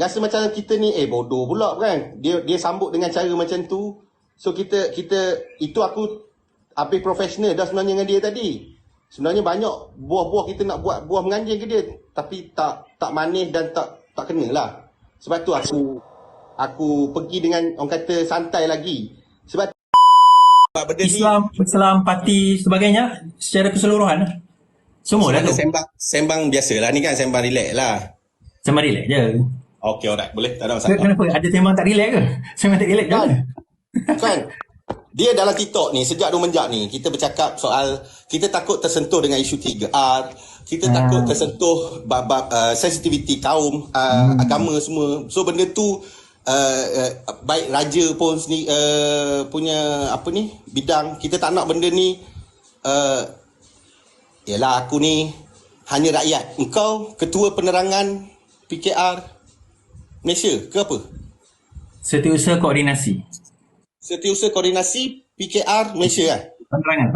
rasa macam kita ni bodoh pula kan. Dia sambut dengan cara macam tu. So kita itu aku habis profesional dah sebenarnya dengan dia tadi. Sebenarnya banyak buah-buah kita nak buat buah menganjing ke dia, tapi tak manis dan tak kena lah. Sebab tu aku pergi dengan orang kata santai lagi. Sebab benda Islam parti sebagainya secara keseluruhan semua dah tu. Sembang biasalah ni kan, sembang relax lah. Sembang relax je. Okey, alright, boleh, tak ada masalah. Kenapa? Ada sembang tak relax ke? Sembang tak relax je. Kan? Dia dalam TikTok ni, sejak 2 menjak ni, kita bercakap soal, kita takut tersentuh dengan isu 3R, kita takut tersentuh bab sensitiviti kaum, agama semua. So benda tu, baik raja pun punya bidang, kita tak nak benda ni, yalah aku ni hanya rakyat. Engkau ketua penerangan PKR Malaysia ke apa? Setiausaha Koordinasi PKR Malaysia kan? Penerangan.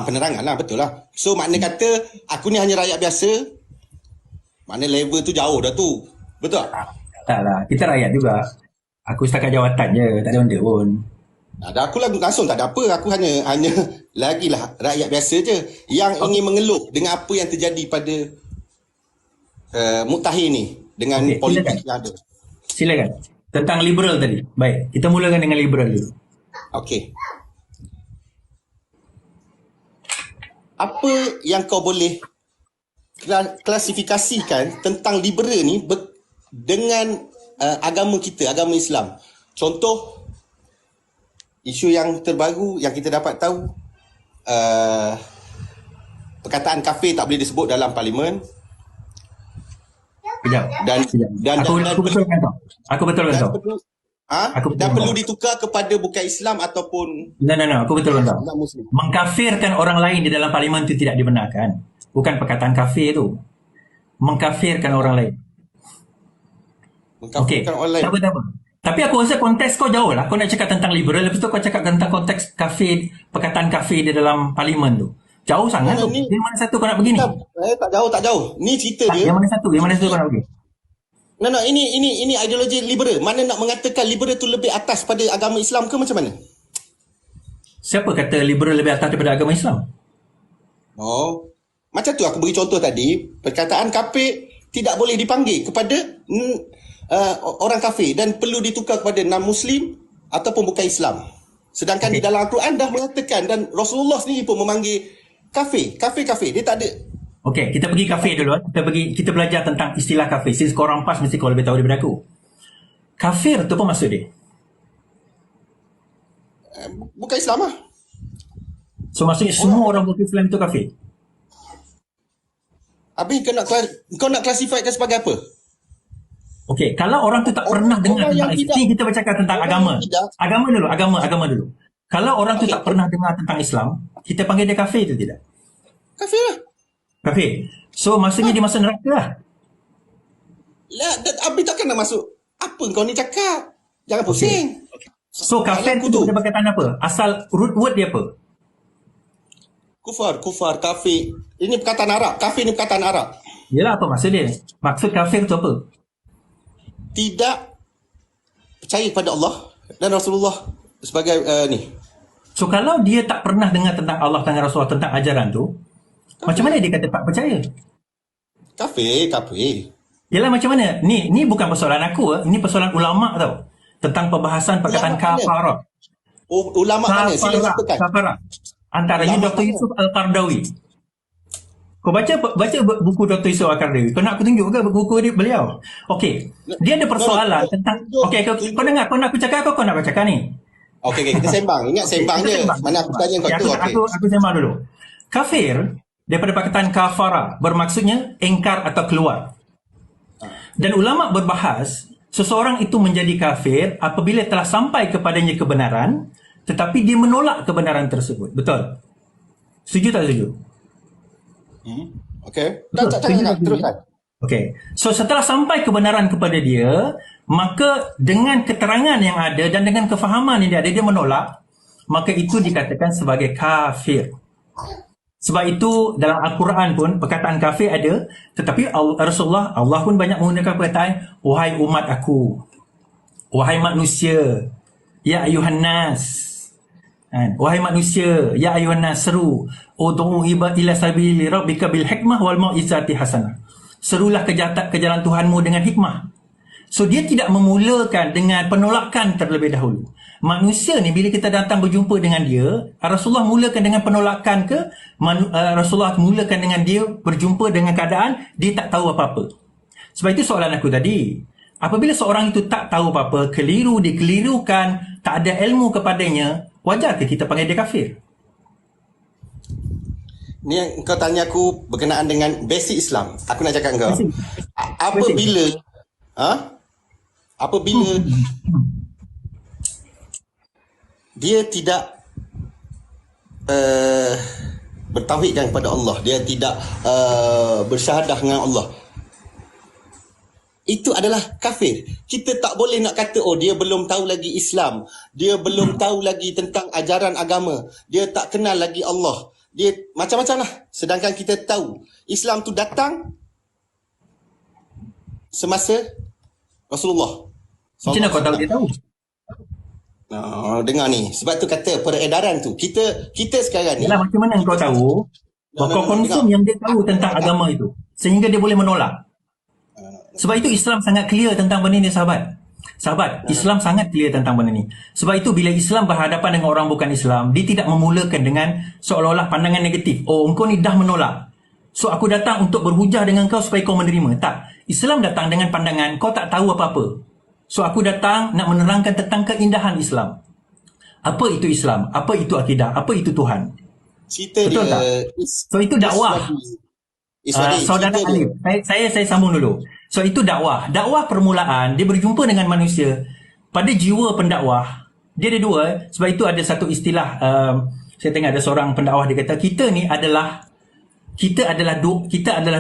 Penerangan lah, betul lah. So makna kata aku ni hanya rakyat biasa, makna level tu jauh dah tu. Betul tak? Tak lah, kita rakyat juga. Aku setakat jawatan je, tak ada benda pun. Dan aku langsung tak ada apa. Aku hanya lagilah rakyat biasa je yang ingin mengeluh dengan apa yang terjadi pada Mutakhir ni dengan politik yang ada. Silakan. Tentang liberal tadi. Baik, kita mulakan dengan liberal dulu. Okey. Apa yang kau boleh klasifikasikan tentang liberal ni dengan agama kita, agama Islam? Contoh, isu yang terbaru yang kita dapat tahu, perkataan kafir tak boleh disebut dalam parlimen. Dan aku betulkan tau. Dan perlu ditukar kepada bukan Islam ataupun aku betulkan tau. Mengkafirkan orang lain di dalam parlimen itu tidak dibenarkan. Bukan perkataan kafir tu. Mengkafirkan orang lain. Mengkafirkan orang lain. Tak apa. Tapi aku rasa konteks kau jauh lah. Kau nak cakap tentang liberal, lepas tu kau cakap tentang konteks kafir, perkataan kafir di dalam parlimen tu. Jauh sangat tu. Di mana satu kau nak begini? Tak jauh. Ni cerita dia. Yang mana satu kau nak pergi? Ini ideologi liberal. Mana nak mengatakan liberal tu lebih atas pada agama Islam ke macam mana? Siapa kata liberal lebih atas daripada agama Islam? Macam tu aku beri contoh tadi. Perkataan kafir tidak boleh dipanggil kepada orang kafir dan perlu ditukar kepada non-Muslim ataupun bukan Islam. Sedangkan di dalam Al-Quran dah mengatakan dan Rasulullah sendiri pun memanggil kafir. Dia tak ada. Okey, kita pergi kafir dulu. Kita belajar tentang istilah kafir. Since korang PAS mesti kau lebih tahu daripada aku. Kafir tu apa maksud dia? Bukan Islam lah. So maksudnya semua orang bukan Islam itu kafir? Habis kau nak klasifikasikan sebagai apa? Okey, kalau orang tu tak pernah dengar tentang Islam, kita bercakap tentang agama. Agama dulu. Kalau orang tu tak pernah dengar tentang Islam, kita panggil dia kafir tu tidak? Kafir lah. Kafir. So maksudnya dia masuk neraka lah. Habis takkan nak masuk. Apa kau ni cakap? Jangan pusing. So kafir tu dia perkataan apa? Asal root word dia apa? Kufar, kafir. Ini perkataan Arab. Kafir ni perkataan Arab. Yelah, apa maksud dia? Maksud kafir tu apa? Tidak percaya kepada Allah dan Rasulullah sebagai ni. So kalau dia tak pernah dengar tentang Allah dan Rasulullah, tentang ajaran tu, macam mana dia kata tak percaya? Kafir. Yelah, macam mana? Ni bukan persoalan aku, ni persoalan ulama tau. Tentang perbahasan perkataan kafarah. Ulama mana? Sila katakan. Kafarah. Antaranya Dr. Yusuf Al-Qaradawi. Kau baca buku Dr. Yusuf Al-Qaradawi. Kau nak aku tunjuk ke buku beliau? Okey. Dia ada persoalan tentang... Okey, kau dengar. Kau nak aku cakap kau nak cakap ni? Okey, kita sembang. Ingat sembang je. Mana aku tanya kau tu. Aku sembang dulu. Kafir, daripada perkataan kafara, bermaksudnya engkar atau keluar. Dan ulama berbahas, seseorang itu menjadi kafir apabila telah sampai kepadanya kebenaran, tetapi dia menolak kebenaran tersebut. Betul? Setuju tak setuju? Okey. Teruskan. Okey. So setelah sampai kebenaran kepada dia, maka dengan keterangan yang ada dan dengan kefahaman yang dia ada, dia menolak, maka itu dikatakan sebagai kafir. Sebab itu dalam Al-Quran pun perkataan kafir ada, tetapi Rasulullah, Allah pun banyak menggunakan perkataan wahai umat aku, wahai manusia, ya ayuhan nas. Wahai manusia, ya ayuhan nas, seru ud'u ila sabili rabbika bil hikmah wal mau'izati hasanah. Serulah ke jalan Tuhanmu dengan hikmah. So dia tidak memulakan dengan penolakan terlebih dahulu. Manusia ni bila kita datang berjumpa dengan dia, Rasulullah mulakan dengan penolakan ke Rasulullah mulakan dengan dia berjumpa dengan keadaan dia tak tahu apa-apa. Sebab itu soalan aku tadi, apabila seorang itu tak tahu apa-apa, keliru, dikelirukan, tak ada ilmu kepadanya, wajar ke kita panggil dia kafir? Ni yang kau tanya aku berkenaan dengan basic Islam. Aku nak cakap kau. Apabila apabila dia tidak bertauhidkan kepada Allah, dia tidak bersyahadah dengan Allah, itu adalah kafir. Kita tak boleh nak kata dia belum tahu lagi Islam, dia belum tahu lagi tentang ajaran agama, dia tak kenal lagi Allah, dia macam-macam lah. Sedangkan kita tahu Islam tu datang semasa Rasulullah. Macam mana kau tahu dia tahu? Dengar ni, sebab tu kata peredaran tu kita sekarang ni. Yalah, macam mana kau tahu kau confirm yang dia tahu tentang agama itu sehingga dia boleh menolak? Sebab itu Islam sangat clear tentang benda ni, sahabat. Islam sangat clear tentang benda ni. Sebab itu bila Islam berhadapan dengan orang bukan Islam, dia tidak memulakan dengan seolah-olah pandangan negatif. Oh, engkau ni dah menolak, so aku datang untuk berhujah dengan kau supaya kau menerima. Tak. Islam datang dengan pandangan kau tak tahu apa-apa, so aku datang nak menerangkan tentang keindahan Islam. Apa itu Islam? Apa itu akidah? Apa itu Tuhan? Cerita betul dia, tak? So itu dakwah. Saudara Alif, saya sambung dulu. So itu dakwah. Dakwah permulaan, dia berjumpa dengan manusia. Pada jiwa pendakwah, dia ada dua. Sebab itu ada satu istilah, saya tengok ada seorang pendakwah, dia kata kita adalah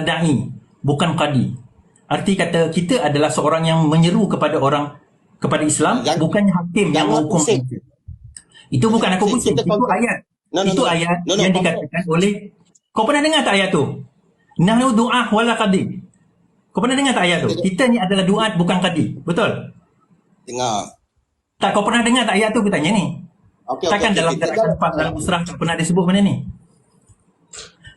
da'i, bukan qadi. Arti kata kita adalah seorang yang menyeru kepada Islam, bukannya hakim yang menghukum. Itu bukan aku pusing. Itu ayat. Itu ayat yang dikatakan oleh, kau pernah dengar tak ayat tu? Nahnu du'ah wala qadi. Kau pernah dengar tak ayat tu? Kita ni adalah du'at, bukan qadi. Betul? Dengar. Tak, kau pernah dengar tak ayat tu? Aku tanya ni. Takkan dalam gerakan 4 dalam usrah tak pernah disebut benda ni.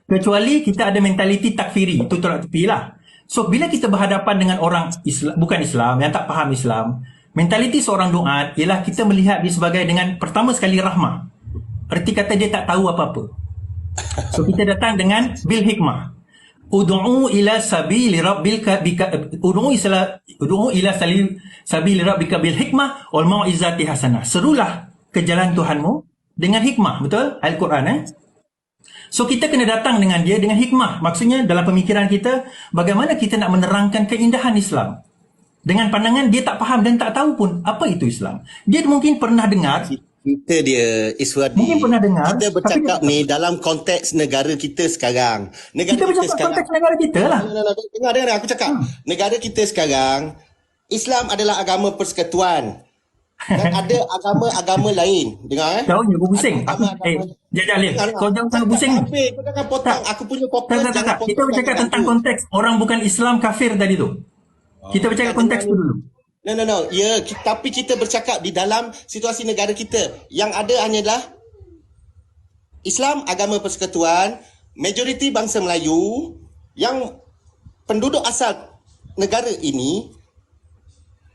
Kecuali kita ada mentaliti takfiri, itu tolak tepi lah. So bila kita berhadapan dengan orang Islam, bukan Islam, yang tak faham Islam, mentaliti seorang du'at ialah kita melihat dia sebagai dengan pertama sekali rahmah. Erti kata dia tak tahu apa-apa. So kita datang dengan bil hikmah. Ud'u ila sabili rabbika sabili rabbika bil hikmah wal mau'izati hasanah. Serulah ke jalan Tuhanmu dengan hikmah. Betul? Al-Quran. So kita kena datang dengan dia dengan hikmah. Maksudnya dalam pemikiran kita, bagaimana kita nak menerangkan keindahan Islam dengan pandangan dia tak faham dan tak tahu pun apa itu Islam. Dia mungkin pernah dengar. Kita dia Iswadi, mungkin pernah dengar, kita bercakap ni dalam konteks negara kita sekarang. Kita bercakap konteks negara kita lah. Dengar aku cakap. Negara kita sekarang, Islam adalah agama persekutuan. Dan ada agama-agama lain. Dengar Tahu je, aku pusing. Jajak Alif, kau jangan sangat pusing ni. Kau jangan potong, aku punya fokus. Tak. Kita bercakap tentang konteks orang bukan Islam kafir tadi tu. Kita bercakap konteks tu dulu. No. Ya, tapi kita bercakap di dalam situasi negara kita. Yang ada hanyalah Islam, agama persekutuan, majoriti bangsa Melayu, yang penduduk asal negara ini,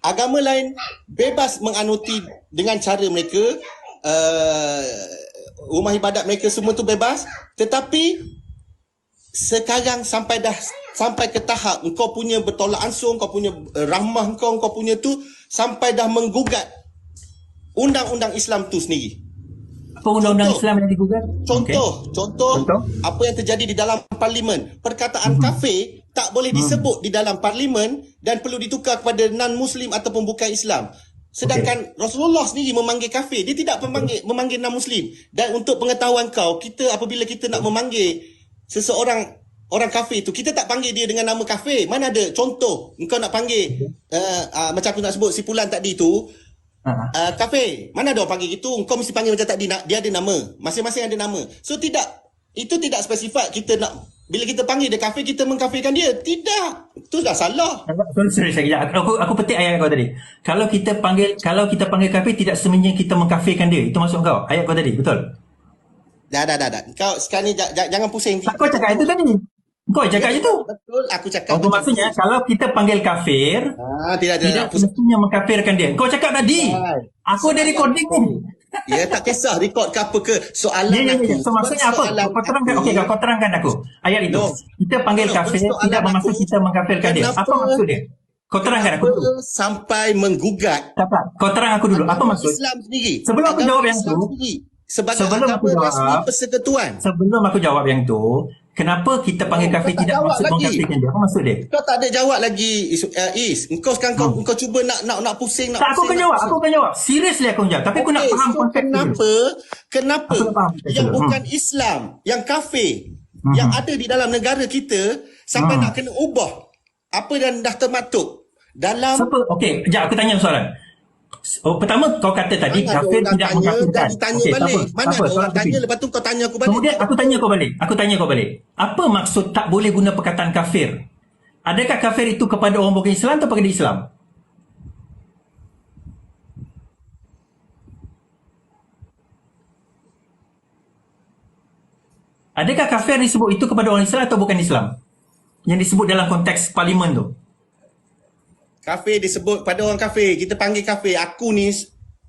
agama lain bebas menganuti dengan cara mereka, rumah ibadat mereka semua tu bebas. Tetapi sekarang sampai ke tahap engkau punya bertolak ansur, kau punya rahmah kau punya tu sampai dah menggugat undang-undang Islam tu sendiri. Apa undang-undang Islam yang digugat? Contoh apa yang terjadi di dalam parlimen. Perkataan kafir tak boleh disebut di dalam parlimen dan perlu ditukar kepada non-Muslim ataupun bukan Islam. Sedangkan Rasulullah sendiri memanggil kafir, dia tidak memanggil non-Muslim. Dan untuk pengetahuan kau, kita apabila kita nak memanggil seseorang orang kafir tu, kita tak panggil dia dengan nama kafir. Mana ada contoh engkau nak panggil macam aku nak sebut si Pulan tadi tu kafir. Mana ada orang panggil gitu? Engkau mesti panggil macam tadi, dia ada nama. Masing-masing ada nama. So tidak, Itu tidak spesifik kita nak, bila kita panggil dia kafir, kita mengkafirkan dia. Tidak. Itu dah salah. Sorry, aku petik ayat kau tadi. Kalau kita panggil kafir, tidak semestinya kita mengkafirkan dia. Itu maksud kau. Ayat kau tadi, betul? Dah. Kau sekarang ni jangan pusing. Kau cakap itu tadi. Kau cakap itu. Betul, aku cakap. Maksudnya, kalau kita panggil kafir, tidak semestinya mengkafirkan dia. Kau cakap tadi. Aku ada recording ni. Ya, tak kisah rekod ke apa ke. Soalan aku. So, maksudnya apa? Kau terangkan aku. Ayat itu. Kita panggil kafir, tidak bermaksud kita mengkafirkan dia. Apa maksud dia? Kau terangkan aku dulu. Sampai menggugat. Kau terang aku dulu. Apa maksud? Islam sendiri. Sebelum aku jawab yang tu, sebagai agama rasmi persekutuan. Sebelum aku jawab yang tu, kenapa kita panggil kafir tidak maksud mengkafirkan dia? Apa maksud dia? Kau tak ada jawab lagi, Is. Engkau sekarang kau cuba nak pusing, nak tak, pusing. Aku akan jawab. Seriously aku jawab. Tapi aku nak faham konsep kenapa yang bukan Islam, yang kafir, yang ada di dalam negara kita sampai nak kena ubah apa dan dah termaktub dalam. Okey, sekejap aku tanya soalan. Pertama kau kata tadi kafir tidak mengkafirkan. Tanya balik. Mana ada orang tanya, lepas tu kau tanya aku balik. Kemudian aku tanya kau balik. Apa maksud tak boleh guna perkataan kafir? Adakah kafir itu kepada orang bukan Islam atau kepada Islam? Adakah kafir disebut itu kepada orang Islam atau bukan Islam? Yang disebut dalam konteks parlimen tu. Kafir disebut pada orang kafir. Kita panggil kafir. Aku ni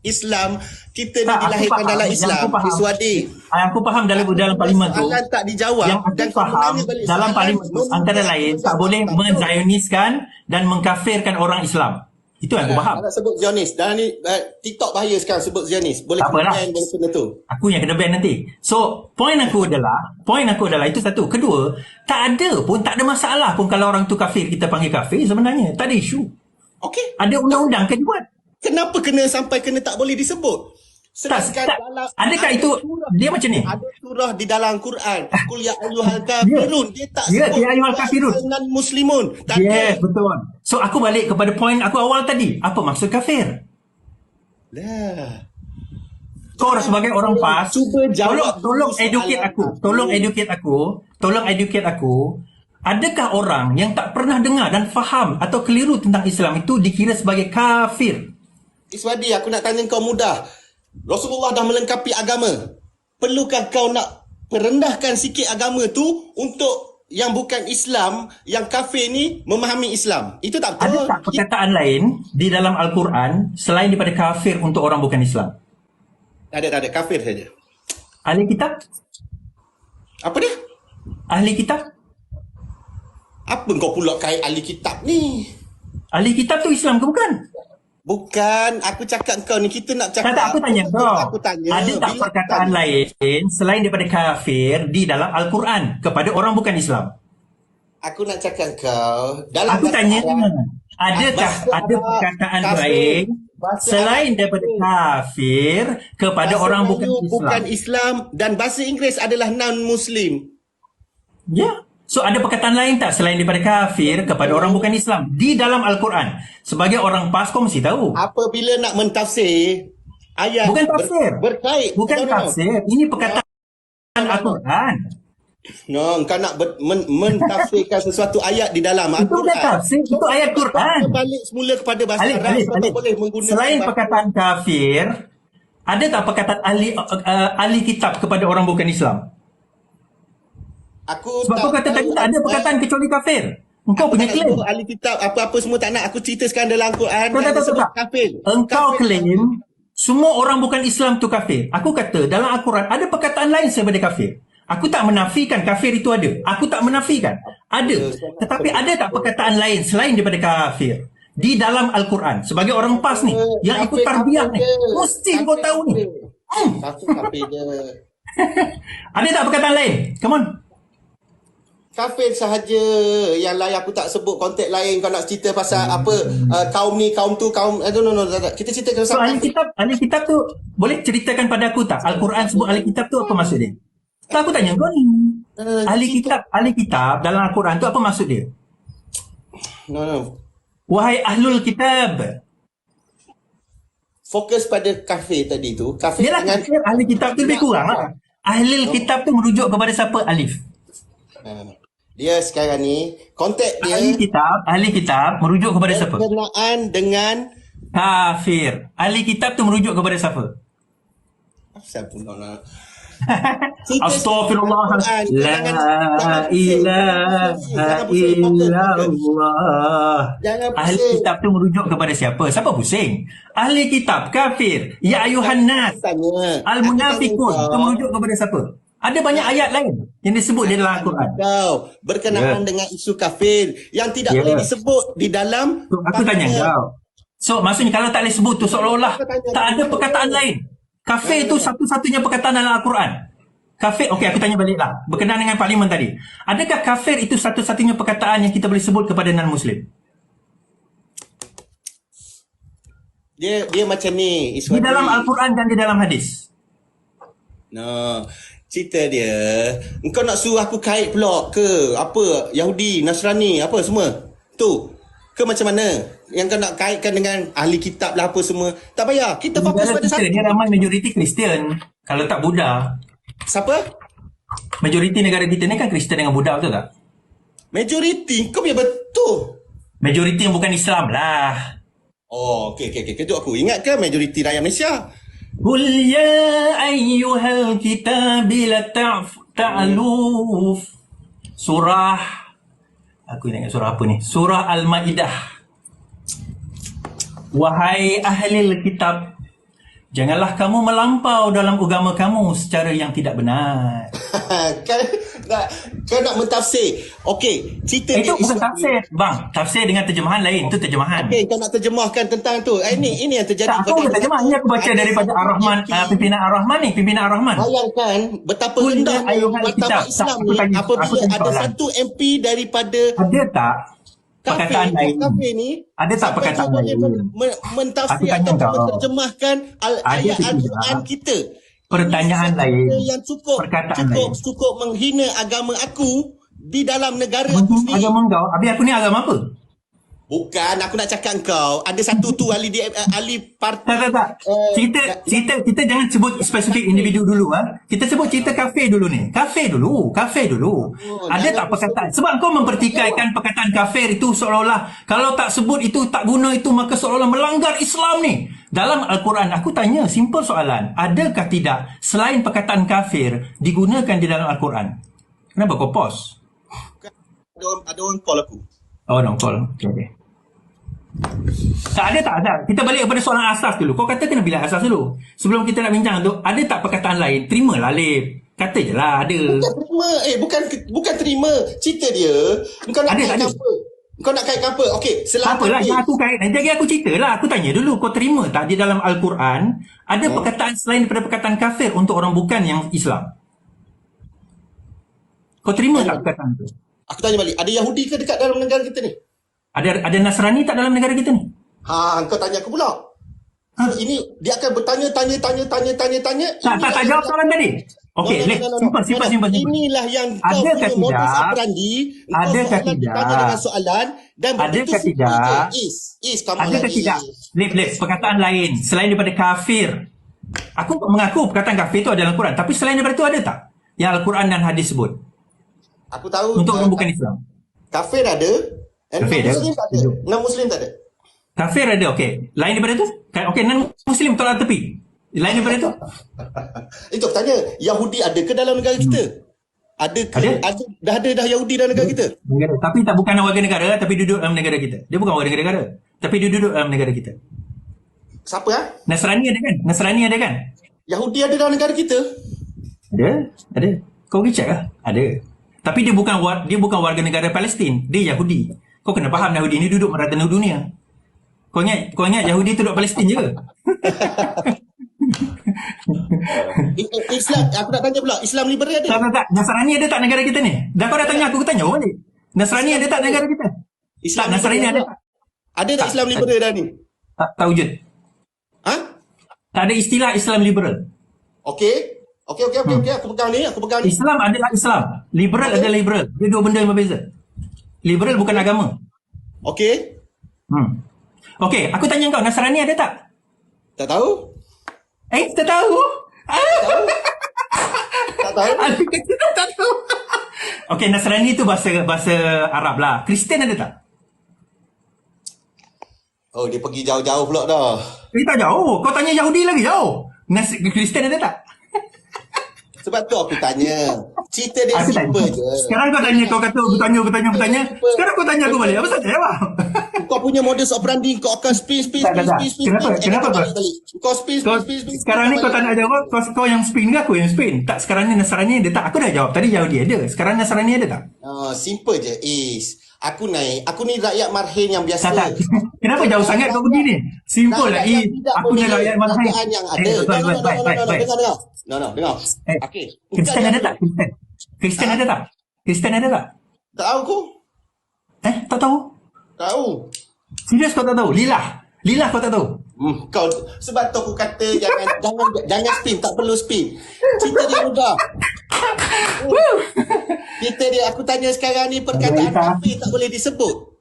Islam. Kita ni dilahirkan dalam Islam. Iswadi. Aku faham dalam parlimen tu. Soalan tak dijawab. Yang aku faham dalam parlimen tu antara lain tak boleh menzioniskan dan mengkafirkan orang Islam. Itu yang aku faham. Nak sebut Zionis. Dalam ni TikTok bahaya sekarang sebut Zionis. Boleh ban benda tu. Aku yang kena ban nanti. So, point aku adalah itu satu. Kedua, tak ada masalah pun kalau orang tu kafir, kita panggil kafir sebenarnya. Tak ada isu. Okey. Ada undang-undang kan buat. Kenapa sampai tak boleh disebut? Adakah itu dia macam ni? Ada surah di dalam Quran. Qul ya ayyuhal kafirun. Dia tak sebut. Ya ayyuhal kafirun. Muslimun. Yes, betul. So aku balik kepada point aku awal tadi. Apa maksud kafir? Lah. Kau sebagai orang PAS, cuba jawab. Tolong educate aku. Adakah orang yang tak pernah dengar dan faham atau keliru tentang Islam itu dikira sebagai kafir? Iswadi, aku nak tanya kau mudah. Rasulullah dah melengkapi agama. Perlukah kau nak perendahkan sikit agama tu untuk yang bukan Islam, yang kafir ni memahami Islam? Itu tak betul. Ada tak perkataan lain di dalam Al-Quran selain daripada kafir untuk orang bukan Islam? Tak ada. Kafir saja. Ahli kitab? Apa dia? Ahli kitab? Apa kau pula kait ahli kitab ni? Ahli kitab tu Islam ke bukan? Bukan, aku cakap kau ni, kita nak cakap. Tak, aku tanya kau. Ada tak perkataan lain selain daripada kafir di dalam Al-Quran kepada orang bukan Islam? Aku nak cakap kau. Dalam aku tanya, adakah ada perkataan lain selain daripada kafir kepada orang bukan Islam? Dan bahasa Inggeris adalah non-Muslim. Ya. So ada perkataan lain tak selain daripada kafir kepada orang bukan Islam di dalam Al-Quran? Sebagai orang PAS kau mesti tahu. Apabila nak mentafsir ayat bukan tafsir. Berkait. Bukan tafsir. Ini perkataan Al-Quran. Kau nak mentafsirkan sesuatu ayat di dalam Al-Quran. Itu bukan tafsir, itu ayat Quran. Balik semula kepada bahasa Arab. Boleh menggunakan selain perkataan kafir, ada tak perkataan ahli kitab kepada orang bukan Islam? Sebab kau kata tadi tak ada perkataan kecuali kafir. Engkau punya klaim. Ahli kitab apa-apa semua tak nak aku cerita sekarang dalam Quran. Kafir. Engkau klaim semua orang bukan Islam tu kafir. Aku kata dalam Al-Quran ada perkataan lain daripada kafir. Aku tak menafikan kafir itu ada. Aku tak menafikan. Ada. Tetapi ada tak perkataan lain selain daripada kafir di dalam Al-Quran? Sebagai orang PAS ni yang ikut tarbiyah ni, mesti kau tahu ni. Kafir je. Ada tak perkataan lain? Come on. Kafir sahaja. Yang lain aku tak sebut konteks lain. Kau nak cerita pasal apa kaum ni, kaum tu, kaum no. Kita cerita pasal ahli kitab tu boleh ceritakan pada aku tak? Al-Quran sebut ahli kitab tu apa maksud dia? Tak, aku tanya kau ni. Ahli kitab dalam Al-Quran tu apa maksud dia? No. Wahai ahlul kitab. Fokus pada kafir tadi tu. Kafir Yalah, dengan ahli kitab tu lebih kurang lah. Ahli kitab tu merujuk kepada siapa? Alif. Dia sekarang ni konteks dia Ahli kitab merujuk kepada siapa? berkenaan dengan Kafir. Ahli kitab tu merujuk kepada siapa? saya pun tak nak. Astaghfirullah. La ilaha illallah. Ahli kitab tu merujuk kepada siapa? Siapa pusing? Ahli kitab kafir. Ya ayuhan nas. Al-munafiqun tu merujuk kepada siapa? Ada banyak ayat lain yang disebut di dalam Al-Quran. Kau berkenaan dengan isu kafir yang tidak boleh disebut di dalam. So, aku tanya kau. So maksudnya kalau tak boleh sebut tu seolah-olah tak ada perkataan lain. Kafir itu satu-satunya perkataan dalam Al-Quran. Kafir, okey aku tanya baliklah. Berkenaan dengan parlimen tadi. Adakah kafir itu satu-satunya perkataan yang kita boleh sebut kepada non-Muslim? Dia macam ni. Di dalam Al-Quran dan di dalam hadis. No. Cerita dia, engkau nak suruh aku kait pula ke apa Yahudi, Nasrani, apa semua? Tu. Ke macam mana? Yang kau nak kaitkan dengan ahli kitab lah apa semua. Tak payah. Kita fokus pada satu. Dia ramai majoriti Kristian. Kalau tak Buddha. Siapa? Majoriti negara kita ni kan Kristian dengan Buddha, betul tak? Majoriti? Kau biar betul. Majoriti yang bukan Islam lah. Oh, okey. Kejut aku. Ingat ke majoriti rakyat Malaysia? Qul ya ayyuhal kitabi la ta'luf. Surah. Aku ingat surah apa ni? Surah Al-Ma'idah. Wahai ahli kitab, janganlah kamu melampau dalam agama kamu secara yang tidak benar. Kau nak mentafsir. Okey, cerita Itu dia bukan tafsir, bang. Tafsir dengan terjemahan lain. Itu terjemahan. Okey, kau nak terjemahkan tentang tu. Ini yang terjadi. Tak, aku bukan terjemah. Ini aku baca daripada Ar-Rahman, pimpinan Ar-Rahman ni. Pimpinan Ar-Rahman. Bayangkan betapa Qul ya rendah ayyuhal martabat kitab. Islam Aku ni tanya apabila ada soalan. satu MP daripada Ada tak perkataan lain? kafir ni Ada tak sampai perkataan dia boleh lain? mentafsir Aku tanya atau kau. menerjemahkan Ada ayat ke Al-Quran tidak? kita. Pertanyaan Ini lain. yang Perkataan lain. cukup menghina agama aku di dalam negara aku Mungkin sendiri. agama kau. Habis aku ni agama apa? Bukan, aku nak cakap kau. Ada satu tu ahli parti. Tak. Kita jangan sebut spesifik individu dulu. Kita sebut cerita kafir dulu ni. Kafir dulu. Ada tak perkataan? Sebab kau mempertikaikan perkataan kafir itu seolah-olah kalau tak sebut itu, tak guna itu, maka seolah-olah melanggar Islam ni. Dalam Al-Quran, aku tanya simple soalan. Adakah tidak selain perkataan kafir digunakan di dalam Al-Quran? Kenapa kau pause? Ada orang call aku. Oh, no call. Okay. Tak ada. Kita balik kepada soalan asas dulu. Kau kata kena bilang asas dulu. Sebelum kita nak bincang tu, ada tak perkataan lain? Terimalah, Alif. Kata je lah, ada. Bukan terima. Cerita dia. Kau nak kait apa? Kau nak kait apa? Okey, Apalah yang aku kait. Jadi aku cerita lah. Aku tanya dulu, kau terima tak di dalam Al-Quran ada perkataan selain daripada perkataan kafir untuk orang bukan yang Islam? Kau terima tak perkataan tu? Aku tanya balik. Ada Yahudi ke dekat dalam negara kita ni? Ada Nasrani tak dalam negara kita ni? Kau tanya aku pula. So, ini dia akan bertanya. Tak jawab soalan tadi. Okey, simpan. Inilah yang kau punya modus operandi. Adakah tidak? Tanya dengan soalan dan Adakah tidak? Adakah tidak? Lip, perkataan lain selain daripada kafir. Aku mengaku perkataan kafir itu ada dalam Al-Quran. Tapi selain daripada itu ada tak? Yang Al-Quran dan hadis sebut. Aku tahu. Untuk orang bukan Islam. Kafir ada. Kafir ada. Non-Muslim tak ada. Non-Muslim tak ada. Kafir ada, okey. Lain daripada tu? Okey, non-Muslim tolak tepi. Lain daripada tu? Itu aku tanya, Yahudi ada ke dalam negara kita? Ada ke? Dah Yahudi dalam negara kita? Tapi tak bukan warga negara, tapi duduk dalam negara kita. Dia bukan warga negara, tapi dia duduk dalam negara kita. Siapa ya? Nasrani ada kan? Yahudi ada dalam negara kita? Ada. Kau pergi check lah. Ada. Tapi dia bukan warga negara Palestin. Dia Yahudi. Kau kena faham Yahudi ni duduk merata dunia. Kau ingat Yahudi tu duduk Palestin je ke? Islam, aku nak tanya pula, Islam liberal ada? Tak. Nasrani ada tak negara kita ni? Dah kau dah tanya aku tanya balik. Nasrani ada tak negara kita? Islam tak, Nasrani ada tak? Ada tak Islam liberal dah ni? Tak wujud. Tak ada istilah Islam liberal. Okey, aku pegang ni. Islam adalah Islam. Liberal adalah liberal. Dia dua benda yang berbeza. Liberal bukan agama. Okey. Okey, aku tanya kau, Nasrani ada tak? Tak tahu. Tak tahu? Tak tahu. Ada kita tak tahu. Okey, Nasrani tu bahasa Arab lah. Kristian ada tak? Oh, dia pergi jauh-jauh pula dah. Kita jauh. Kau tanya Yahudi lagi jauh. Kristian ada tak? Sebab tu aku tanya. Cerita dia Aku tanya. simple je. Sekarang kau tanya, kau kata aku tanya. Sekarang kau tanya aku balik. Apa saja jawab? Kau punya modus operandi, kau akan spin. Tak. Kenapa kau? Kau spin. Sekarang ni kau tak nak jawab, kau yang spin ke aku yang spin? Tak, sekarang ni Nasrani ada tak? Aku dah jawab tadi Yahudi ada. Sekarang Nasrani ada tak? Simple je, Is. Aku ni rakyat marhin yang biasa. Tak. Kenapa jauh sangat kau pergi ni? Simple lah. Aku ni rakyat marhain. Yang ada. Dengar. Dengar. Okey. Kristian ada tak? Kristian ada tak? Kristian ada tak? Tak tahu aku. Tak tahu? Tahu. Serius kau tak tahu? Lilah kau tak tahu? Kau sebab tu aku kata jangan spin, tak perlu spin. Cerita dia mudah. Cerita dia aku tanya sekarang ni perkataan kafir tak boleh disebut.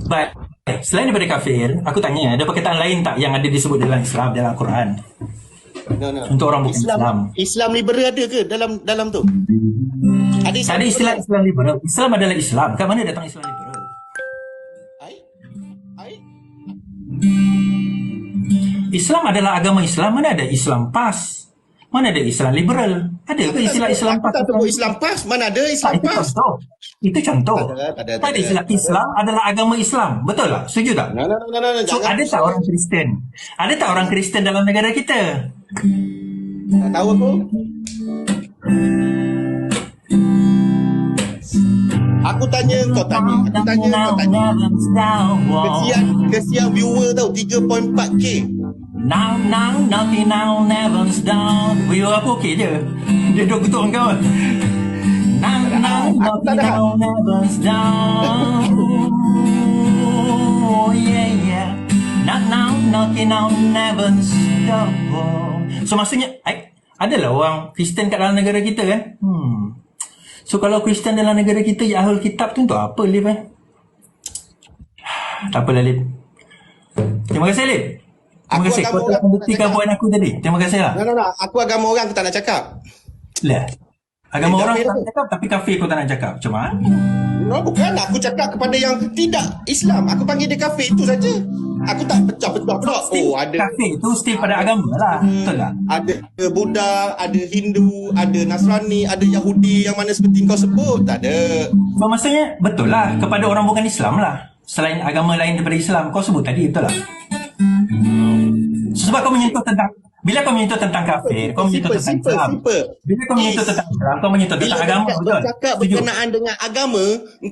Baik. Selain daripada kafir, aku tanya, ada perkataan lain tak yang ada disebut dalam Islam, dalam Al-Quran? No. Untuk orang bukan Islam. Islam liberal ada ke dalam tu? Ada istilah Islam liberal. Islam adalah Islam. Kat mana datang Islam liberal? Islam adalah agama Islam. Mana ada Islam PAS? Mana ada Islam liberal? Ada ke istilah Islam PAS? Tak tahu Islam PAS. Mana ada Islam PAS? Itu contoh. Tak ada istilah Islam adalah agama Islam. Betul tak? Setuju tak? No. So, ada tak orang Kristian? Ada tak orang Kristian dalam negara kita? Tak tahu aku. Aku tanya, kau tanya. Kesian viewer tau, 3.4k. Now, knocking on heaven's door. Viewer aku okey je. Dia duduk ketuk kau. Now, knocking on heaven's door. Oh, yeah. Now, knocking on heaven's door. So, maksudnya, adalah orang Kristian kat dalam negara kita kan? So, kalau Kristian dalam negara kita, ya Ahlul Kitab tu untuk apa, Lip? Tak apalah, Lip. Terima kasih, Lip. Terima kasih. Kau telah membuktikan poin aku tadi. Terima kasih lah. No. Aku agama orang, aku tak nak cakap. Lah. Agama orang tak nak cakap, tapi kafir kau tak nak cakap. Macam mana? No, bukan. Aku cakap kepada yang tidak Islam. Aku panggil dia kafir, itu saja. Aku tak pecah-pecah pula. Ada kafir tu still pada agama lah. Betul tak? Ada Buddha, ada Hindu, ada Nasrani, ada Yahudi yang mana seperti kau sebut. Tak ada. So, maksudnya betul lah kepada orang bukan Islam lah. Selain agama lain daripada Islam. Kau sebut tadi, betul lah. Sebab kau menyentuh tentang, bila kau menyentuh tentang kafir, kau menyentuh tentang Islam. Bila kau menyentuh tentang Islam, kau menyentuh tentang agama, betul? Bila cakap berkenaan dengan agama,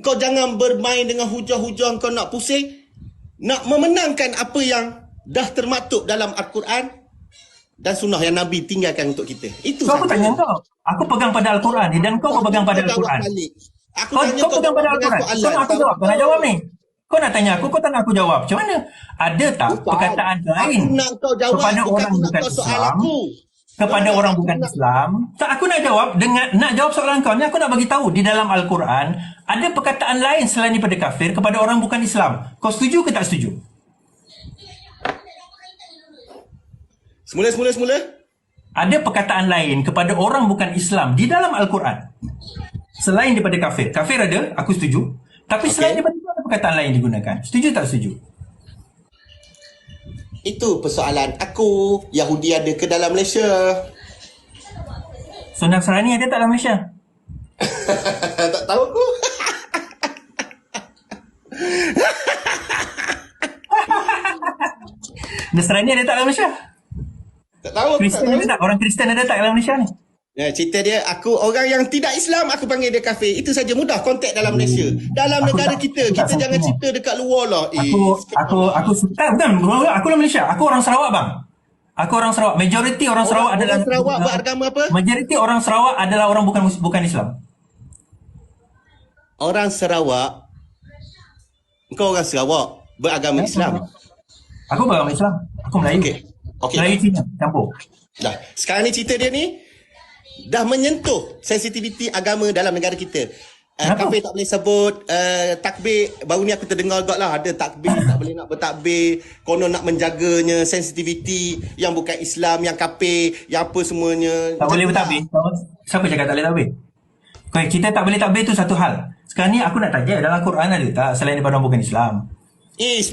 kau jangan bermain dengan hujah-hujah kau nak pusing, nak memenangkan apa yang dah termaktub dalam Al-Quran dan sunnah yang Nabi tinggalkan untuk kita. Itu so, aku tanya kau. Aku pegang pada Al-Quran ni dan kau pegang pada Al-Quran. Kau pegang pada Al-Quran. Kau nak aku jawab, kau nak jawab ni. Kau nak tanya aku, kau tak nak aku jawab. Macam mana? Ada tak perkataan lain kepada orang bukan Islam? Kepada orang bukan Islam? Tak, aku nak jawab dengan nak jawab soalan kau ni. Aku nak bagi tahu di dalam Al-Quran ada perkataan lain selain daripada kafir kepada orang bukan Islam. Kau setuju ke tak setuju? Semula. Ada perkataan lain kepada orang bukan Islam di dalam Al-Quran selain daripada kafir. Kafir ada, aku setuju. Tapi selain daripada itu ada perkataan lain digunakan. Setuju tak setuju? Itu persoalan aku. Yahudi ada ke dalam Malaysia? So, Nasrani ada tak dalam Malaysia? Tak tahu aku. Nasrani ada tak dalam Malaysia? Tak tahu. Kristian ada tak? Orang Kristian ada tak dalam Malaysia ni? Ya, cerita dia, aku orang yang tidak Islam, aku panggil dia kafir. Itu saja, mudah kontak dalam Malaysia. Dalam negara kita jangan cerita dekat luar lah. Bukan, aku orang Malaysia. Aku orang Sarawak, bang. Aku orang Sarawak. Majoriti orang Sarawak adalah orang Sarawak beragama apa? Majoriti orang Sarawak adalah orang bukan Islam. Orang Sarawak. Engkau orang Sarawak beragama Islam. Aku beragama Islam. Aku Melayu. Okey. Melayu Cina campur. Dah. Sekarang ni cerita dia ni dah menyentuh sensitiviti agama dalam negara kita. Kenapa? Kafir tak boleh sebut takbir. Baru ni aku terdengar agak lah ada takbir tak boleh nak bertakbir, konon nak menjaganya sensitivity yang bukan Islam, yang kafir, yang apa semuanya. Tak boleh bertakbir? Siapa cakap tak boleh takbir? Okay, kita tak boleh takbir tu satu hal. Sekarang ni aku nak tanya, dalam Quran ada tak selain daripada orang bukan Islam?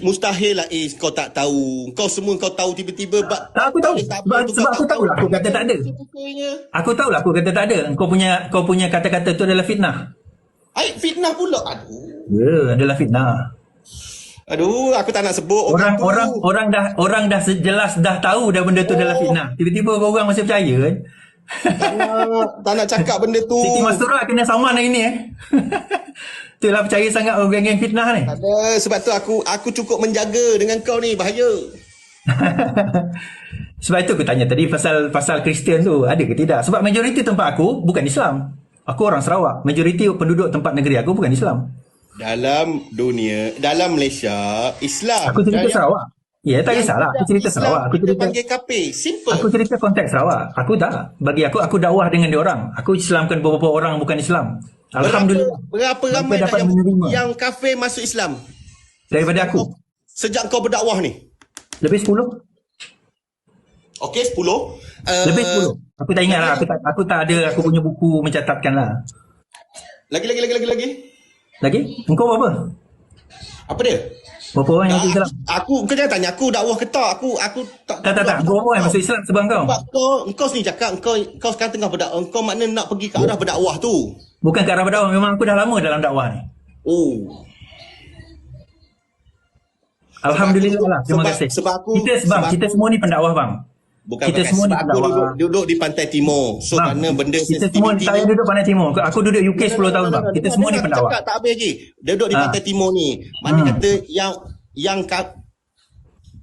Mustahil lah kau tak tahu. Kau semua kau tahu tiba-tiba Tak, aku tahu. Sebab aku tahu lah aku kata tak ada. Aku tahu lah aku kata tak ada. Kau punya kata-kata tu adalah fitnah. Fitnah pula. Aduh. Ya, adalah fitnah. Aduh, aku tak nak sebut Orang dah jelas dah tahu dah benda tu adalah fitnah. Tiba-tiba orang masih percaya kan? Tak nak cakap benda tu. Siti Mastura kena saman hari ni Itulah percaya sangat orang yang fitnah ni. Ada, sebab tu aku cukup menjaga dengan kau ni, bahaya. Sebab itu aku tanya tadi pasal Kristian tu ada ke tidak? Sebab majoriti tempat aku bukan Islam. Aku orang Sarawak. Majoriti penduduk tempat negeri aku bukan Islam. Dalam dunia, dalam Malaysia, Islam. Aku cerita Sarawak. Ya, tak kisahlah. Aku cerita Sarawak. Aku cerita panggil kafir. Simple. Aku cerita konteks Sarawak. Aku tak. Bagi aku dakwah dengan dia orang. Aku Islamkan beberapa orang bukan Islam. Alhamdulillah. Berapa ramai dapat yang kafir masuk Islam? Daripada aku. Sejak kau berdakwah ni? Lebih 10. Okey, 10. Lebih 10. Aku tak ingat lah. Aku tak ada. Aku punya buku mencatatkan lah. Lagi. Lagi? Engkau berapa? Apa dia? Berapa orang yang masuk Islam? Kau jangan tanya aku dakwah ke tak. Aku tak. Tak. Berapa orang yang masuk Islam sebab kau? Sebab kau sendiri cakap kau sekarang tengah berdakwah. Kau makna nak pergi ke arah berdakwah tu. Bukan ke arah berdakwah. Memang aku dah lama dalam dakwah ni. Oh. Alhamdulillah lah. Terima kasih. Kita semua ni pendakwah bang. Bukan kita semua ni pendakwah. Aku duduk di Pantai Timur. So bang, kerana benda kita semua, saya duduk Pantai Timur. Aku duduk UK 10 tahun bang. Kita semua ni pendakwah. Tak habis lagi. Duduk di Pantai Timur ni. Mana kata yang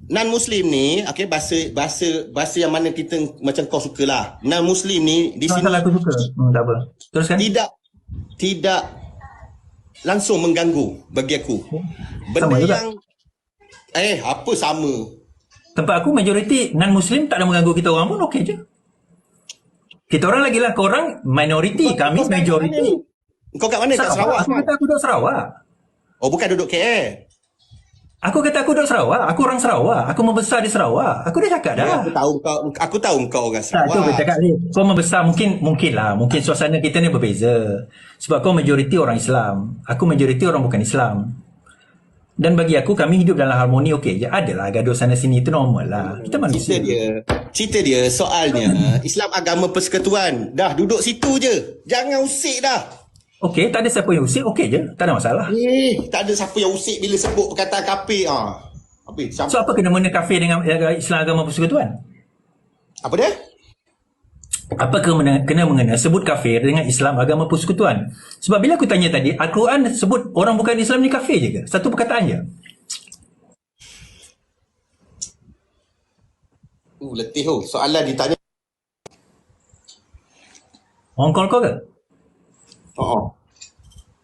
non-Muslim ni, okey, bahasa yang mana kita macam kau sukalah. Non-Muslim ni di sini aku suka. Tak apa. Teruskan. Tidak langsung mengganggu bagi aku. Benda sama yang apa sama? Tempat aku majoriti non-Muslim tak ada mengganggu kita orang pun okey je. Kita orang lagi lah, korang minoriti, kami majoriti. Kau kat mana? Kat Sarawak? Aku kata aku duduk Sarawak. Oh, bukan duduk KL. Aku kata aku duduk Sarawak. Aku orang Sarawak. Aku membesar di Sarawak. Aku dah cakap dah. Ya, aku tahu kau orang Sarawak. Tak, tu cakap ni. Kau membesar mungkin lah. Mungkin suasana kita ni berbeza. Sebab kau majoriti orang Islam. Aku majoriti orang bukan Islam. Dan bagi aku, kami hidup dalam harmoni okey je. Adalah gaduh sana sini, itu normal lah. Kita manusia. Cerita dia soalnya Islam agama persekutuan. Dah duduk situ je. Jangan usik dah. Okey, tak ada siapa yang usik, okey je. Tak ada masalah. Tak ada siapa yang usik bila sebut perkataan kafir. So apa kena mengena kafir dengan Islam agama persekutuan? Apa dia? Apa kena mengena sebut kafir dengan Islam agama persekutuan? Sebab bila aku tanya tadi, Al-Quran sebut orang bukan Islam ni kafir je ke? Satu perkataan je. Letih soalan ditanya. Orang call kau ke?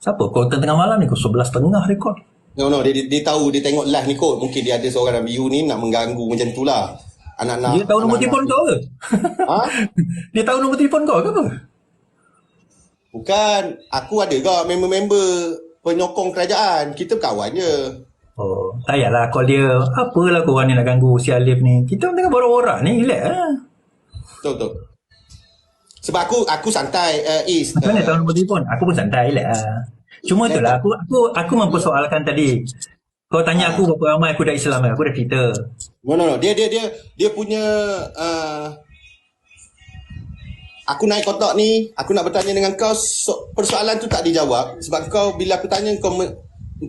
Siapa? Kau tengah malam ni, kau 11.30 rekod. No, dia tahu, dia tengok live ni kot. Mungkin dia ada seorang review ni nak mengganggu macam tu lah. Dia tahu nombor telefon kau ke? Dia tahu nombor telefon kau ke apa? Bukan. Aku ada ke member-member penyokong kerajaan. Kita berkawan je. Oh, tak payahlah call dia. Apalah korang ni nak ganggu si Alif ni. Kita tengah borak-borak ni. Relax lah. Betul. Sebab aku santai. Macam mana tahu nombor telefon? Aku pun santai lah. Cuma itulah. Aku mempersoalkan tadi. Kau tanya aku berapa ramai aku dah Islam. Aku dah cerita. No. Dia punya aku naik kotak ni, aku nak bertanya dengan kau, persoalan tu tak dijawab sebab kau bila aku tanya kau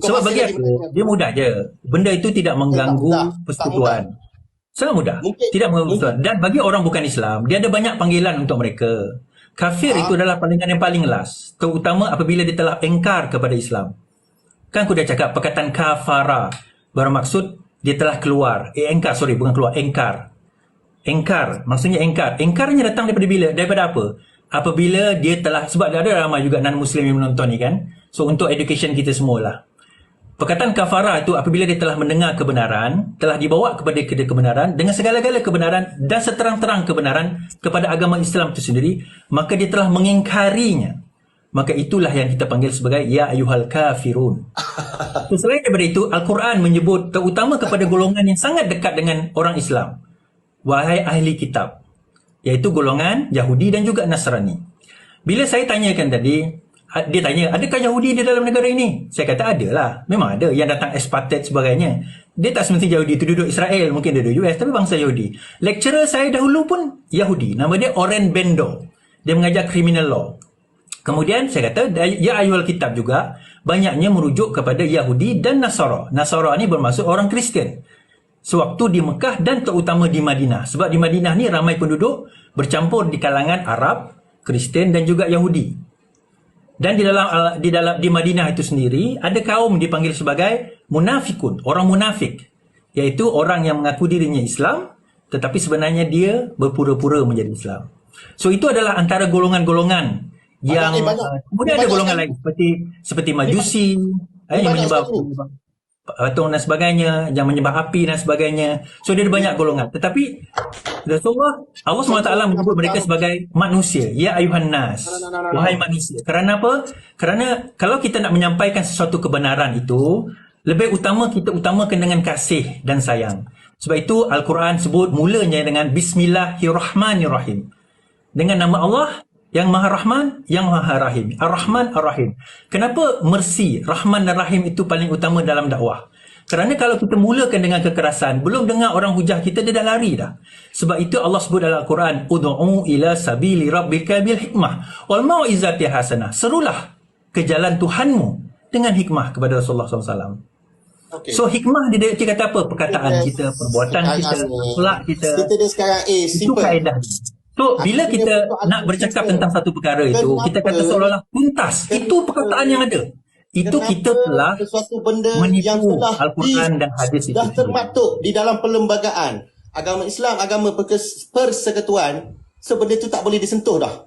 sebab bagi aku dia mudah je. Benda itu tidak mengganggu persekutuan. Sangat mudah. Tidak mengganggu persekutuan. Dan bagi orang bukan Islam, dia ada banyak panggilan untuk mereka. Kafir itu adalah panggilan yang paling last, terutama apabila dia telah engkar kepada Islam. Kan aku dah cakap perkataan kafara bermaksud dia telah keluar. Engkar. Engkar. Maksudnya engkar. Engkarnya datang daripada bila? Daripada apa? Apabila dia telah, sebab ada ramai juga non-Muslim yang menonton ni kan. So untuk education kita semualah. Perkataan kafara itu apabila dia telah mendengar kebenaran, telah dibawa kepada kebenaran dengan segala-gala kebenaran dan seterang-terang kebenaran kepada agama Islam itu sendiri, maka dia telah mengingkarinya. maka itulah yang kita panggil sebagai ya ayyuhal kafirun. So, selain daripada itu, Al-Quran menyebut terutama kepada golongan yang sangat dekat dengan orang Islam, wahai ahli kitab, iaitu golongan Yahudi dan juga Nasrani. Bila saya tanyakan tadi, dia tanya, adakah Yahudi di dalam negara ini? Saya kata ada lah, memang ada yang datang expatriate sebagainya. Dia tak semesti Yahudi itu duduk Israel, mungkin dia duduk US, tapi bangsa Yahudi. Lecturer saya dahulu pun Yahudi, nama dia Oren Bendo. Dia mengajar criminal law. Kemudian saya kata, ya ayyuhal kitab juga banyaknya merujuk kepada Yahudi dan Nasara. Nasara ni bermaksud orang Kristian. Sewaktu di Mekah dan terutama di Madinah. Sebab di Madinah ni ramai penduduk bercampur di kalangan Arab, Kristian dan juga Yahudi. Dan di Madinah itu sendiri ada kaum dipanggil sebagai munafikun, orang munafik, iaitu orang yang mengaku dirinya Islam tetapi sebenarnya dia berpura-pura menjadi Islam. So itu adalah antara golongan-golongan yang kemudian ada golongan lain seperti Majusi yang menyembah patung dan sebagainya, yang menyembah api dan sebagainya. So dia ada banyak golongan. Tetapi Rasulullah, Allah SWT menyebut mereka sebagai manusia. Ya ayuhan nas, wahai manusia. Kerana apa? Kerana kalau kita nak menyampaikan sesuatu kebenaran itu, lebih utama kita utamakan dengan kasih dan sayang. Sebab itu Al-Quran sebut mulanya dengan Bismillahirrahmanirrahim, dengan nama Allah yang Maha Rahman, yang Maha Rahim. Ar-Rahman, Ar-Rahim. Kenapa mercy, Rahman dan Rahim itu paling utama dalam dakwah? Kerana kalau kita mulakan dengan kekerasan, belum dengar orang hujah kita, dia dah lari dah. Sebab itu Allah sebut dalam Al-Quran, Ud'u ila sabili rabbika bil hikmah wal mau'izati hasanah. Serulah ke jalan Tuhanmu dengan hikmah kepada Rasulullah SAW. Okay. So hikmah dia kata apa? Perkataan kita, perbuatan kita, akhlak kita. Kita dia sekarang itu kaedah. So, bila kita nak bercakap tentang satu perkara itu, kita kata seolah-olah tuntas. Itu perkataan yang ada. Itu kita telah menipu Al-Quran dan hadis itu. Dah termaktub di dalam perlembagaan agama Islam, agama persekutuan, sebenarnya itu tak boleh disentuh dah.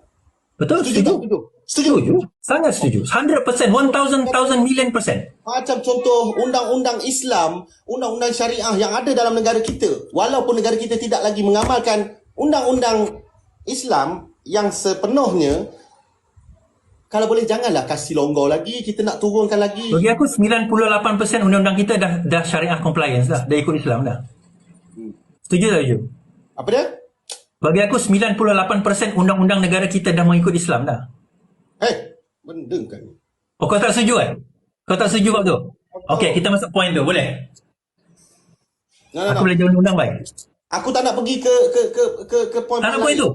Betul, setuju. Sangat setuju. 100%, 1,000 million percent. Macam contoh undang-undang Islam, undang-undang syariah yang ada dalam negara kita. Walaupun negara kita tidak lagi mengamalkan undang-undang Islam yang sepenuhnya, kalau boleh janganlah kasih longgar lagi, kita nak turunkan lagi. Bagi aku 98% undang-undang kita dah syariah compliance dah ikut Islam dah. Setuju tak setuju? Apa dia? Bagi aku 98% undang-undang negara kita dah mengikut Islam dah. Benda kan. Oh, kau tak setuju kan? Kau tak setuju waktu tu? Okey, kita masuk point tu, boleh? Aku boleh jawab undang baik. Aku tak nak pergi ke point. Tak nak point tu.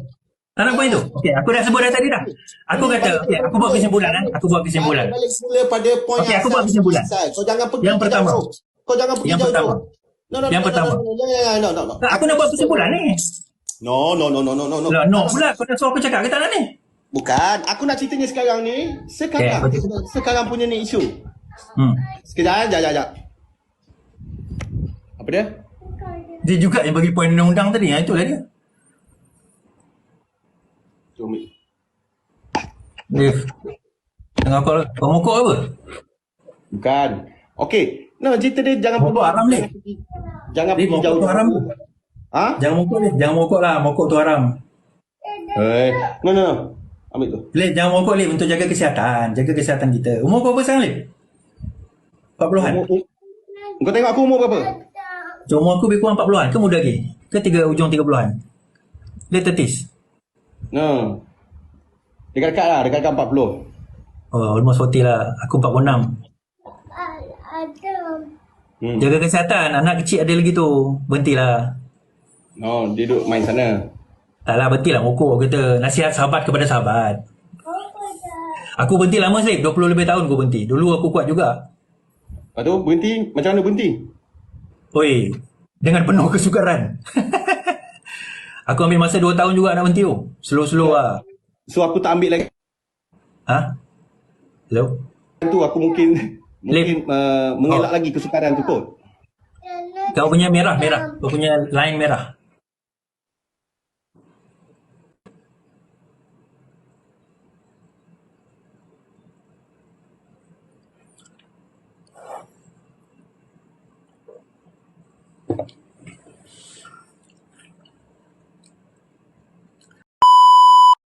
Tak nak point tu. Okey, aku dah sebut dah tadi dah. Aku kata, okey, aku buat kesimpulan. Aku buat kesimpulan. Balik semula pada point okey, aku buat kesimpulan. Kau jangan pergi yang pertama. Kau jangan pergi jauh-jauh. Yang pertama. Aku nak buat kesimpulan ni. No. No pula, kau dah suruh aku cakap ke tak nak ni? Bukan, aku nak ceritanya sekarang ni. Sekarang punya ni isu. Sekejap, sekejap. Apa dia? Dia juga yang bagi poin undang-undang tadi. Itulah dia. Dev, tengah kau mokok apa? Bukan. Okey. No, cerita dia jangan mokok haram ni. Jangan pergi jauh-jauh. Haram. Ha? Jangan mokok ni. Jangan mokok lah. Mokok tu haram. No. Ambil tu. Lip, jangan mokok Lip untuk jaga kesihatan. Jaga kesihatan kita. Umur kau berapa sekarang Lip? 40-an? Kau tengok aku umur berapa? Umur aku lebih kurang 40-an ke muda lagi? Ke ujung 30-an? Late 30s? No. Dekat 40. Oh, almost 40 lah. Aku 46. Jaga kesihatan. Anak kecil ada lagi tu. Berhentilah. No, dia duduk main sana. Taklah, berhentilah mokok kata. Nasihat sahabat kepada sahabat. Aku berhenti lama Slip. 20 lebih tahun aku berhenti. Dulu aku kuat juga. Lepas tu berhenti? Macam mana berhenti? Oi, dengan penuh kesukaran. Aku ambil masa 2 tahun juga nak berhenti tu. Slow-slow lah. So aku tak ambil lagi. Ha? Hello? Tu aku mungkin mengelak lagi kesukaran tu kot. Kau punya merah. Kau punya line merah.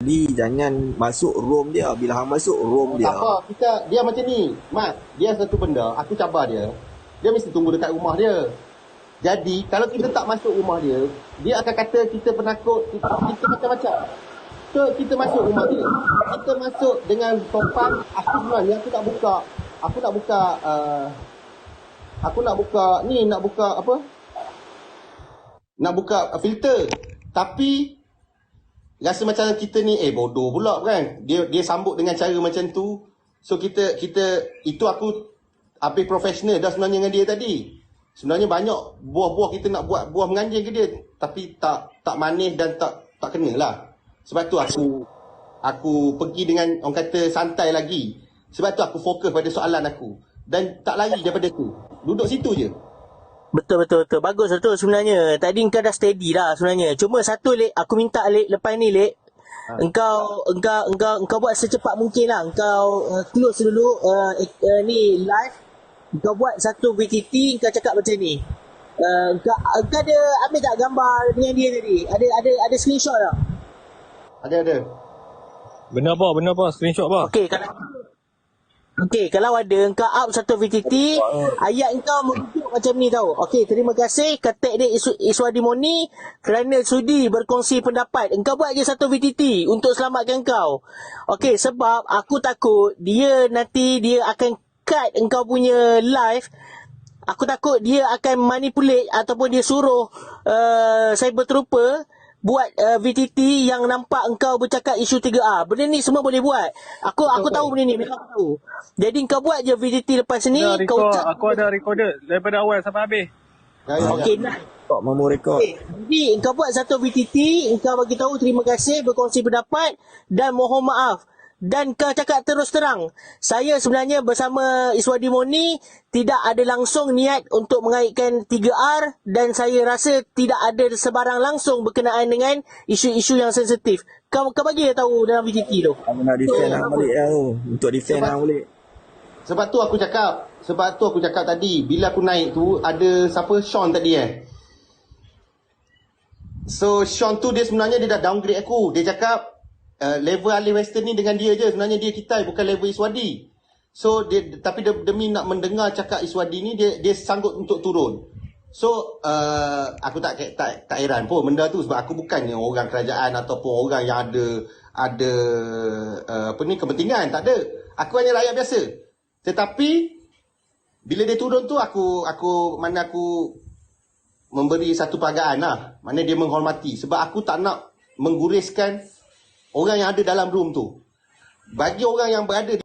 tadi jangan masuk room dia. Bila hang masuk room dia. Tak apa, dia macam ni. Mat, dia satu benda, aku cabar dia. Dia mesti tunggu dekat rumah dia. Jadi, kalau kita tak masuk rumah dia, dia akan kata kita penakut, kita macam-macam. So, kita masuk rumah dia. Kita masuk dengan sopan. Aku nak buka filter. Tapi rasa macam kita ni bodoh pula kan. Dia sambut dengan cara macam tu. So kita itu aku habis profesional dah sebenarnya dengan dia tadi. Sebenarnya banyak buah-buah kita nak buat buah menganjing ke dia, tapi tak manis dan tak kena lah. Sebab tu aku pergi dengan orang kata santai lagi. Sebab tu aku fokus pada soalan aku dan tak lari daripada tu. Duduk situ je. Betul. Bagus tu sebenarnya. Tadi engkau dah steady lah sebenarnya. Cuma satu Lek, aku minta Lek, lepas ni Lek, engkau buat secepat mungkin lah. Engkau close dulu ni live. Engkau buat satu VTT, engkau cakap macam ni. Engkau ada ambil tak gambar dengan dia tadi? Ada screenshot tak? Ada. Benar apa? Screenshot apa? Okey, kalau ada engkau up satu VTT, ayat engkau merujuk macam ni tau. Okey, terima kasih Ketek Dek Iswadi Moni kerana sudi berkongsi pendapat. Engkau buat je satu VTT untuk selamatkan kau. Okey, sebab aku takut dia akan cut engkau punya live. Aku takut dia akan manipulate ataupun dia suruh cyber trooper buat VTT yang nampak engkau bercakap isu 3R. Benda ni semua boleh buat. Aku tahu benda ni, memang aku tahu. Jadi engkau buat je VTT lepas ni, kau ucap. Aku ada recorded daripada awal sampai habis. Okey, nah. Kok mau record. Okay. Jadi engkau buat satu VTT, engkau bagi tahu terima kasih berkongsi pendapat dan mohon maaf. Dan kau cakap terus terang, saya sebenarnya bersama Iswadi Moni tidak ada langsung niat untuk mengaitkan 3R dan saya rasa tidak ada sebarang langsung berkenaan dengan isu-isu yang sensitif. Kau bagi dia tahu dalam VTT tu. Aku nak defend hang balik lah tu. Untuk defend hang balik. Sebab tu aku cakap tadi, bila aku naik tu ada siapa, Sean tadi So Sean tu dia sebenarnya dia dah downgrade aku. Dia cakap level Ali Western ni dengan dia je. Sebenarnya dia Kitai, bukan level Iswadi. So tapi demi nak mendengar cakap Iswadi ni, dia sanggup untuk turun. So aku tak heran pun benda tu, sebab aku bukannya orang kerajaan ataupun orang yang ada kepentingan. Tak ada. Aku hanya rakyat biasa. Tetapi bila dia turun tu aku memberi satu penghargaan lah. Mana dia menghormati. Sebab aku tak nak mengguriskan orang yang ada dalam room tu. Bagi orang yang berada